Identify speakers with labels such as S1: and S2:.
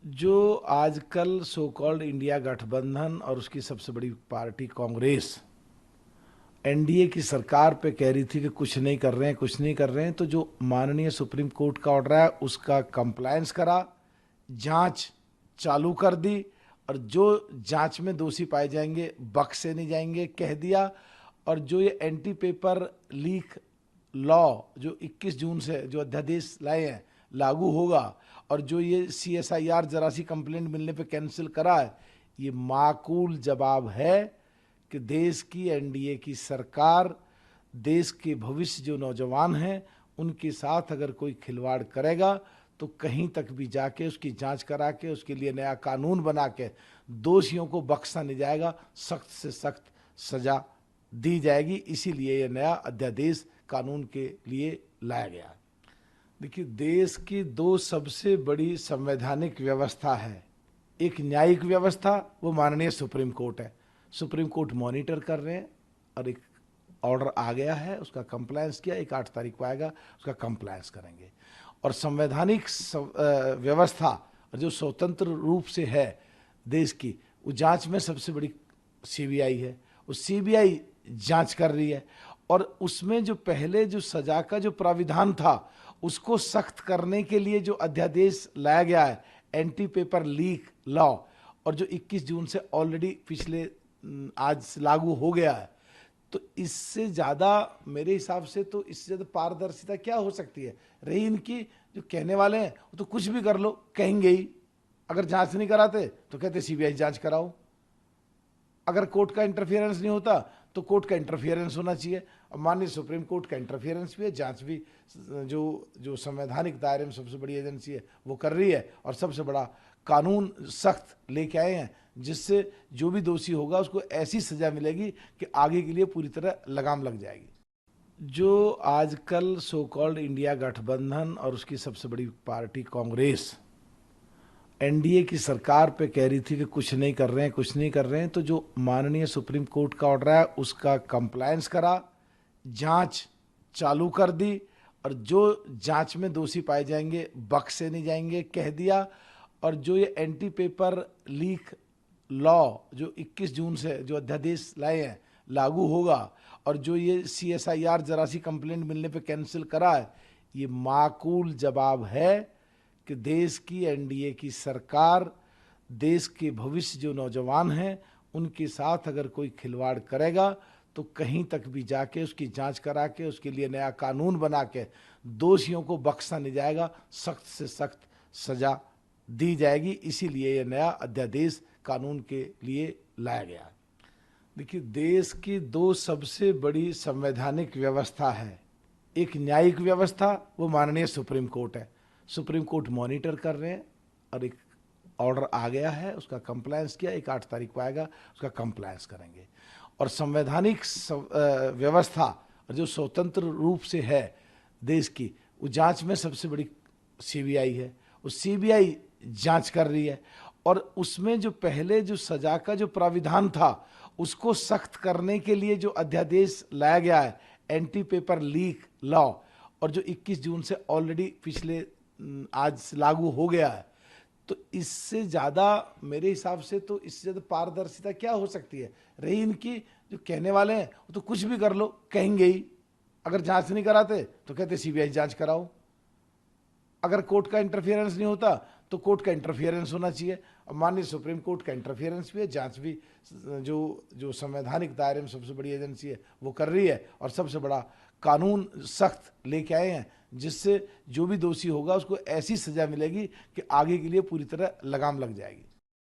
S1: जो आजकल so called India गठबंधन और उसकी सबसे बड़ी पार्टी कांग्रेस एनडीए की सरकार पे कह रही थी कि कुछ नहीं कर रहे हैं, कुछ नहीं कर रहे हैं, तो जो माननीय सुप्रीम कोर्ट का ऑर्डर है उसका कंप्लायंस करा, जांच चालू कर दी और जो जांच में दोषी पाए जाएंगे बख्शे नहीं जाएंगे कह दिया। और जो ये एंटी पेपर लीक लॉ जो 21 जून से जो अध्यादेश लाए हैं लागू होगा और जो ये CSIR जरा सी कंप्लेंट मिलने पे कैंसिल करा है, ये माकूल जवाब है कि देश की एनडीए की सरकार देश के भविष्य जो नौजवान हैं उनके साथ अगर कोई खिलवाड़ करेगा तो कहीं तक भी जाके उसकी जांच करा के उसके लिए नया कानून बना के दोषियों को बख्शा नहीं जाएगा, सख्त से सख्त सजा दी जाएगी। इसीलिए ये नया अध्यादेश कानून के लिए लाया गया। देखिए, देश की दो सबसे बड़ी संवैधानिक व्यवस्था है, एक न्यायिक व्यवस्था, वो माननीय सुप्रीम कोर्ट है। सुप्रीम कोर्ट मॉनिटर कर रहे हैं और एक ऑर्डर आ गया है, उसका कंप्लायंस किया, 1 तारीख को आएगा, उसका कंप्लायंस करेंगे। और संवैधानिक व्यवस्था और जो स्वतंत्र रूप से है देश की, वो जांच में सबसे बड़ी CBI है, वो CBI जांच कर रही है। और उसमें जो पहले जो सजा का जो प्राविधान था उसको सख्त करने के लिए जो अध्यादेश लाया गया है एंटी पेपर लीक लॉ, और जो 21 जून से ऑलरेडी पिछले आज लागू हो गया है, तो इससे ज़्यादा मेरे हिसाब से तो इससे ज़्यादा पारदर्शिता क्या हो सकती है। रही इनकी जो कहने वाले हैं वो तो कुछ भी कर लो कहेंगे ही, अगर जांच नहीं कराते तो कहते CBI जांच कराओ, अगर कोर्ट का इंटरफियरेंस नहीं होता तो कोर्ट का इंटरफियरेंस होना चाहिए। और माननीय सुप्रीम कोर्ट का इंटरफियरेंस भी है, जांच भी जो संवैधानिक दायरे में सबसे बड़ी एजेंसी है वो कर रही है। और सबसे बड़ा कानून सख्त लेके आए हैं जिससे जो भी दोषी होगा उसको ऐसी सजा मिलेगी कि आगे के लिए पूरी तरह लगाम लग जाएगी। जो आजकल सो कॉल्ड इंडिया गठबंधन और उसकी सबसे बड़ी पार्टी कांग्रेस एनडीए की सरकार पे कह रही थी कि कुछ नहीं कर रहे हैं, कुछ नहीं कर रहे हैं, तो जो माननीय सुप्रीम कोर्ट का ऑर्डर है उसका कंप्लायंस करा, जांच चालू कर दी और जो जांच में दोषी पाए जाएंगे बख्शे नहीं जाएंगे कह दिया। और जो ये एंटी पेपर लीक लॉ जो 21 जून से जो अध्यादेश लाए हैं लागू होगा और जो ये CSIR जरा सी कंप्लेंट मिलने पे कैंसिल करा है, ये माकूल जवाब है कि देश की एनडीए की सरकार देश के भविष्य जो नौजवान हैं उनके साथ अगर कोई खिलवाड़ करेगा तो कहीं तक भी जाके उसकी जांच करा के उसके लिए नया कानून बना के दोषियों को बख्शा नहीं जाएगा, सख्त से सख्त सजा दी जाएगी। इसीलिए यह नया अध्यादेश कानून के लिए लाया गया। देखिए, देश की दो सबसे बड़ी संवैधानिक व्यवस्था है, एक न्यायिक व्यवस्था, वो माननीय सुप्रीम कोर्ट है। सुप्रीम कोर्ट मॉनिटर कर रहे हैं और एक ऑर्डर आ गया है, उसका कंप्लायंस किया, 1 तारीख को आएगा, उसका कंप्लायंस करेंगे। और संवैधानिक व्यवस्था और जो स्वतंत्र रूप से है देश की, वो जांच में सबसे बड़ी CBI है, वो CBI जांच कर रही है। और उसमें जो पहले जो सजा का जो प्राविधान था उसको सख्त करने के लिए जो अध्यादेश लाया गया है एंटी पेपर लीक लॉ, और जो 21 जून से ऑलरेडी पिछले आज लागू हो गया है, तो इससे ज़्यादा मेरे हिसाब से तो इससे ज़्यादा पारदर्शिता क्या हो सकती है। रही इनकी जो कहने वाले हैं वो तो कुछ भी कर लो कहेंगे ही, अगर जांच नहीं कराते तो कहते CBI जांच कराओ, अगर कोर्ट का इंटरफियरेंस नहीं होता तो कोर्ट का इंटरफियरेंस होना चाहिए। और माननीय सुप्रीम कोर्ट का इंटरफियरेंस भी है, जांच भी जो संवैधानिक दायरे में सबसे बड़ी एजेंसी है वो कर रही है। और सबसे बड़ा कानून सख्त लेके आए हैं जिससे जो भी दोषी होगा उसको ऐसी सजा मिलेगी कि आगे के लिए पूरी तरह लगाम लग जाएगी।